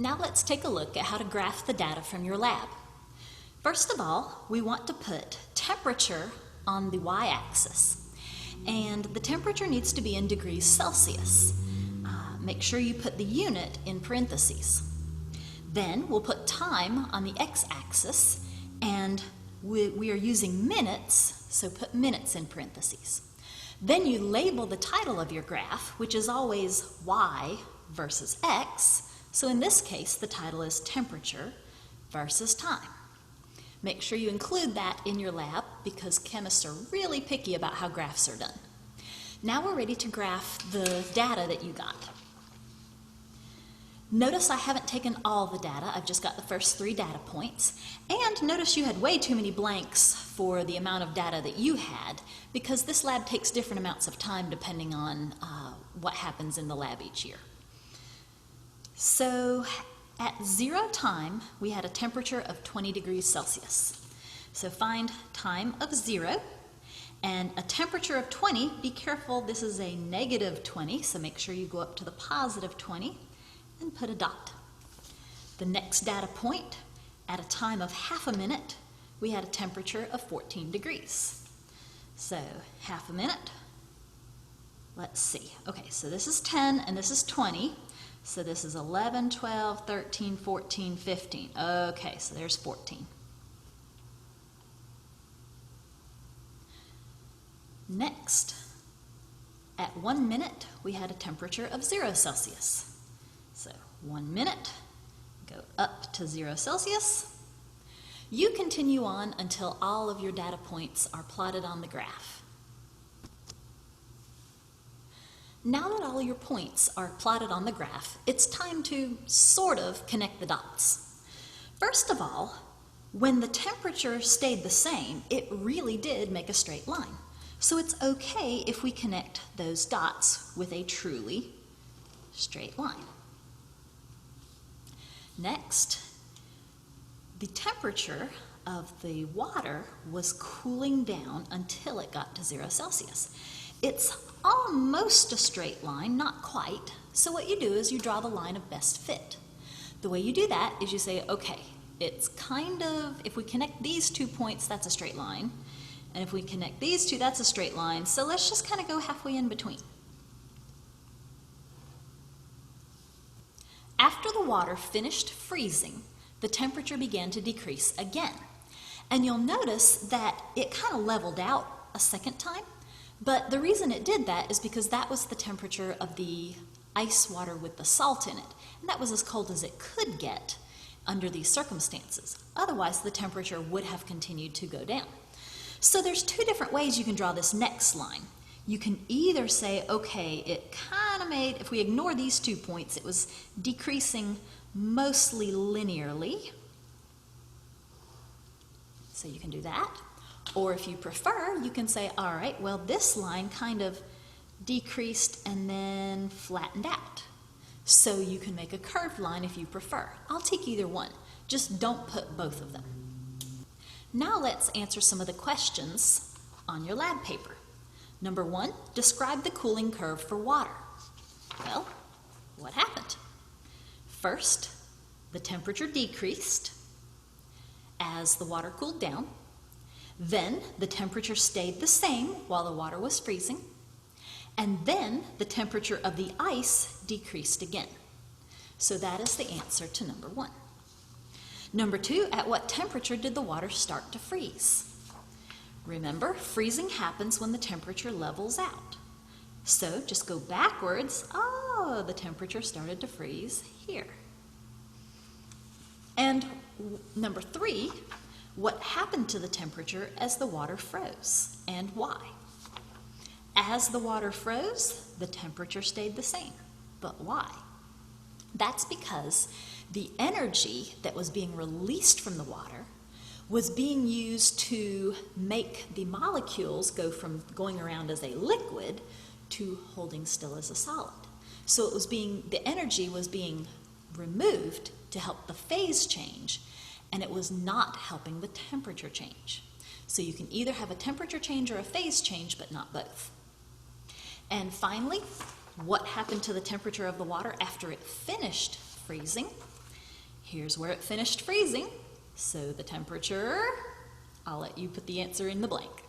Now let's take a look at how to graph the data from your lab. First of all, we want to put temperature on the y-axis. And the temperature needs to be in degrees Celsius. Make sure you put the unit in parentheses. Then we'll put time on the x-axis, and we are using minutes, so put minutes in parentheses. Then you label the title of your graph, which is always y versus x. So in this case, the title is temperature versus time. Make sure you include that in your lab because chemists are really picky about how graphs are done. Now we're ready to graph the data that you got. Notice I haven't taken all the data, I've just got the first 3 data points. And notice you had way too many blanks for the amount of data that you had because this lab takes different amounts of time depending on what happens in the lab each year. So at 0 time, we had a temperature of 20 degrees Celsius. So find time of 0 and a temperature of 20. Be careful, this is a negative 20, so make sure you go up to the positive 20 and put a dot. The next data point, at a time of half a minute, we had a temperature of 14 degrees. So half a minute, let's see. Okay, so this is 10 and this is 20. So this is 11, 12, 13, 14, 15. Okay, so there's 14. Next, at 1 minute, we had a temperature of 0 Celsius. So 1 minute, go up to 0 Celsius. You continue on until all of your data points are plotted on the graph. Now that all your points are plotted on the graph, it's time to sort of connect the dots. First of all, when the temperature stayed the same, it really did make a straight line. So it's okay if we connect those dots with a truly straight line. Next, the temperature of the water was cooling down until it got to 0 Celsius. It's almost a straight line, not quite. So what you do is you draw the line of best fit. The way you do that is you say, okay, it's kind of, if we connect these 2 points, that's a straight line. And if we connect these 2, that's a straight line. So let's just kind of go halfway in between. After the water finished freezing, the temperature began to decrease again. And you'll notice that it kind of leveled out a second time. But the reason it did that is because that was the temperature of the ice water with the salt in it. And that was as cold as it could get under these circumstances. Otherwise, the temperature would have continued to go down. So there's 2 different ways you can draw this next line. You can either say, okay, it kind of made, if we ignore these 2 points, it was decreasing mostly linearly. So you can do that. Or if you prefer, you can say, all right, well, this line kind of decreased and then flattened out. So you can make a curved line if you prefer. I'll take either one. Just don't put both of them. Now let's answer some of the questions on your lab paper. Number 1, describe the cooling curve for water. Well, what happened? First, the temperature decreased as the water cooled down. Then the temperature stayed the same while the water was freezing. And then the temperature of the ice decreased again. So that is the answer to number 1. Number 2, at what temperature did the water start to freeze? Remember, freezing happens when the temperature levels out. So just go backwards. Oh, the temperature started to freeze here. And number 3, what happened to the temperature as the water froze and why? As the water froze, the temperature stayed the same. But why? That's because the energy that was being released from the water was being used to make the molecules go from going around as a liquid to holding still as a solid. So it was the energy was being removed to help the phase change, and it was not helping the temperature change. So you can either have a temperature change or a phase change, but not both. And finally, what happened to the temperature of the water after it finished freezing? Here's where it finished freezing. So the temperature, I'll let you put the answer in the blank.